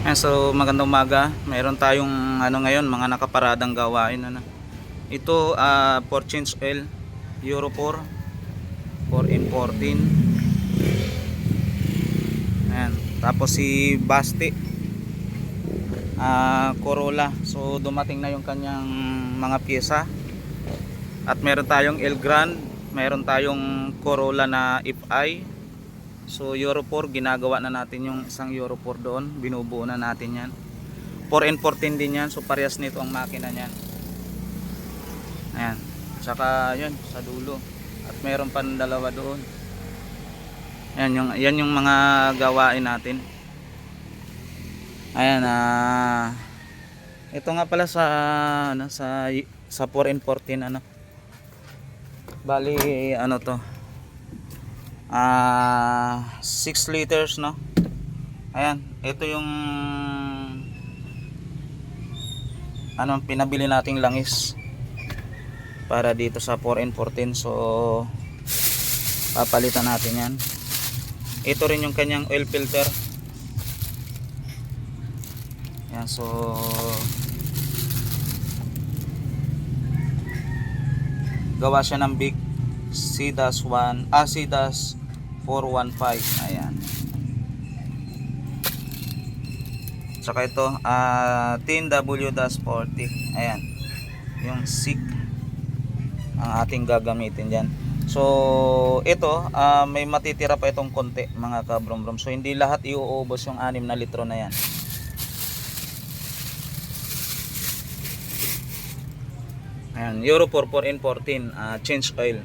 So magandang umaga. Meron tayong ngayon, mga nakaparadang gawain Ito for change oil, Euro 4, 4N14. Ayan. Tapos si Basti Corolla. So dumating na yung kanyang mga pyesa. At meron tayong El Grand, meron tayong Corolla na FI. So Euro 4, ginagawa na natin yung isang Euro 4 doon, binubuo na natin yan. 4N14 din yan, so parehas nito ang makina niyan. Ayan, saka yun sa dulo, at meron pa dalawa doon. Yan yung mga gawain natin. Ayan, ito nga pala sa sa 4N14 bali to 6 liters, no? Ayan, ito yung pinabili nating langis para dito sa 4N14. So papalitan natin yan. Ito rin yung kanyang oil filter. Ayan, so gawa siya ng big C-1 C-415. Ayan. Saka ito TNW-40. Ayan, yung SIG ang ating gagamitin dyan. So ito may matitira pa itong konti, mga kabrom-brom. So hindi lahat iuubos yung 6 na litro na yan. Ayan, Euro 4, 4N14 change oil.